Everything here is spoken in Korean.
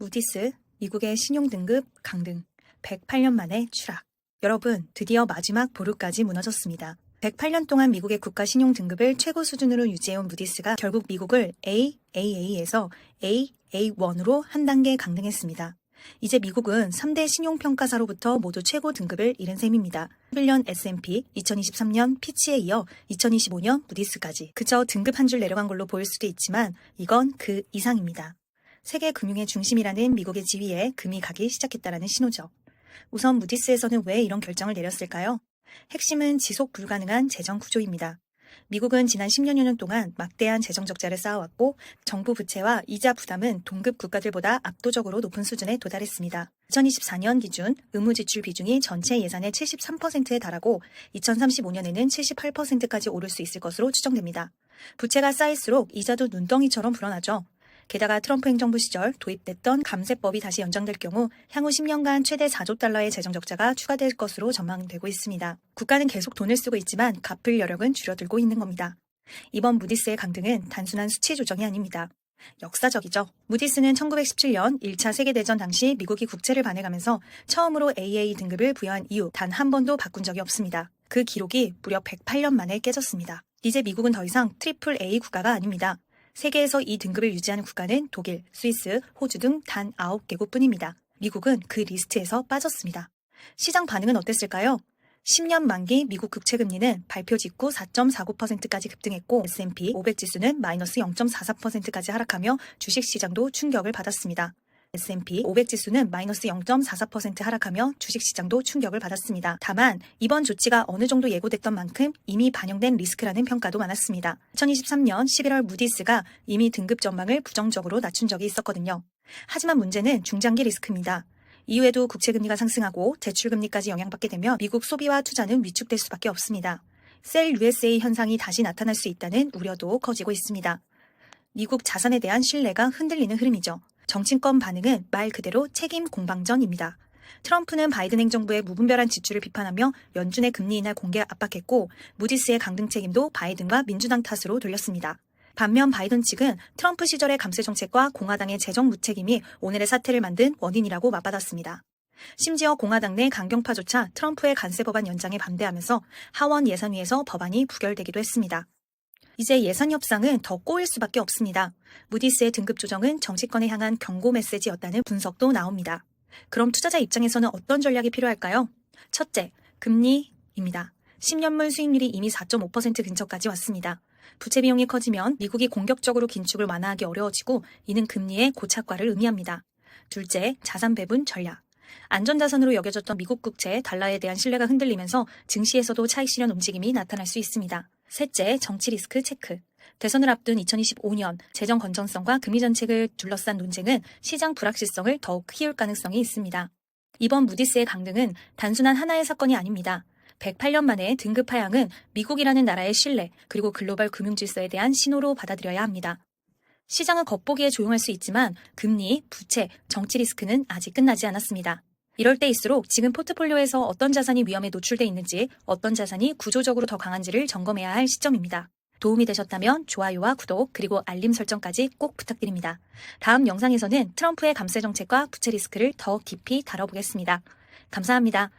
무디스, 미국의 신용등급 강등, 108년 만에 추락. 여러분, 드디어 마지막 보루까지 무너졌습니다. 108년 동안 미국의 국가 신용등급을 최고 수준으로 유지해온 무디스가 결국 미국을 AAA에서 AA1으로 한 단계 강등했습니다. 이제 미국은 3대 신용평가사로부터 모두 최고 등급을 잃은 셈입니다. 2021년 S&P, 2023년 피치에 이어 2025년 무디스까지. 그저 등급 한 줄 내려간 걸로 보일 수도 있지만 이건 그 이상입니다. 세계 금융의 중심이라는 미국의 지위에 금이 가기 시작했다는 신호죠. 우선 무디스에서는 왜 이런 결정을 내렸을까요? 핵심은 지속 불가능한 재정 구조입니다. 미국은 지난 10년여 년 동안 막대한 재정 적자를 쌓아왔고 정부 부채와 이자 부담은 동급 국가들보다 압도적으로 높은 수준에 도달했습니다. 2024년 기준 의무 지출 비중이 전체 예산의 73%에 달하고 2035년에는 78%까지 오를 수 있을 것으로 추정됩니다. 부채가 쌓일수록 이자도 눈덩이처럼 불어나죠. 게다가 트럼프 행정부 시절 도입됐던 감세법이 다시 연장될 경우 향후 10년간 최대 4조 달러의 재정 적자가 추가될 것으로 전망되고 있습니다. 국가는 계속 돈을 쓰고 있지만 갚을 여력은 줄어들고 있는 겁니다. 이번 무디스의 강등은 단순한 수치 조정이 아닙니다. 역사적이죠. 무디스는 1917년 1차 세계대전 당시 미국이 국채를 발행하면서 처음으로 AA 등급을 부여한 이후 단 한 번도 바꾼 적이 없습니다. 그 기록이 무려 108년 만에 깨졌습니다. 이제 미국은 더 이상 트리플 A 국가가 아닙니다. 세계에서 이 등급을 유지하는 국가는 독일, 스위스, 호주 등 단 9개국뿐입니다. 미국은 그 리스트에서 빠졌습니다. 시장 반응은 어땠을까요? 10년 만기 미국 국채 금리는 발표 직후 4.49%까지 급등했고 S&P 500 지수는 마이너스 0.44%까지 하락하며 주식시장도 충격을 받았습니다. S&P 500 지수는 마이너스 0.44% 하락하며 주식시장도 충격을 받았습니다. 다만 이번 조치가 어느 정도 예고됐던 만큼 이미 반영된 리스크라는 평가도 많았습니다. 2023년 11월 무디스가 이미 등급 전망을 부정적으로 낮춘 적이 있었거든요. 하지만 문제는 중장기 리스크입니다. 이후에도 국채금리가 상승하고 대출금리까지 영향받게 되면 미국 소비와 투자는 위축될 수밖에 없습니다. 셀 USA 현상이 다시 나타날 수 있다는 우려도 커지고 있습니다. 미국 자산에 대한 신뢰가 흔들리는 흐름이죠. 정치권 반응은 말 그대로 책임 공방전입니다. 트럼프는 바이든 행정부의 무분별한 지출을 비판하며 연준의 금리 인하 공개 압박했고 무디스의 강등 책임도 바이든과 민주당 탓으로 돌렸습니다. 반면 바이든 측은 트럼프 시절의 감세 정책과 공화당의 재정 무책임이 오늘의 사태를 만든 원인이라고 맞받았습니다. 심지어 공화당 내 강경파조차 트럼프의 관세 법안 연장에 반대하면서 하원 예산위에서 법안이 부결되기도 했습니다. 이제 예산 협상은 더 꼬일 수밖에 없습니다. 무디스의 등급 조정은 정치권에 향한 경고 메시지였다는 분석도 나옵니다. 그럼 투자자 입장에서는 어떤 전략이 필요할까요? 첫째, 금리입니다. 10년물 수익률이 이미 4.5% 근처까지 왔습니다. 부채 비용이 커지면 미국이 공격적으로 긴축을 완화하기 어려워지고 이는 금리의 고착과를 의미합니다. 둘째, 자산 배분 전략. 안전자산으로 여겨졌던 미국 국채 달러에 대한 신뢰가 흔들리면서 증시에서도 차익 실현 움직임이 나타날 수 있습니다. 셋째, 정치 리스크 체크. 대선을 앞둔 2025년 재정 건전성과 금리 정책을 둘러싼 논쟁은 시장 불확실성을 더욱 키울 가능성이 있습니다. 이번 무디스의 강등은 단순한 하나의 사건이 아닙니다. 108년 만에 등급 하향은 미국이라는 나라의 신뢰 그리고 글로벌 금융 질서에 대한 신호로 받아들여야 합니다. 시장은 겉보기에 조용할 수 있지만 금리, 부채, 정치 리스크는 아직 끝나지 않았습니다. 이럴 때일수록 지금 포트폴리오에서 어떤 자산이 위험에 노출돼 있는지, 어떤 자산이 구조적으로 더 강한지를 점검해야 할 시점입니다. 도움이 되셨다면 좋아요와 구독 그리고 알림 설정까지 꼭 부탁드립니다. 다음 영상에서는 트럼프의 감세 정책과 부채 리스크를 더 깊이 다뤄보겠습니다. 감사합니다.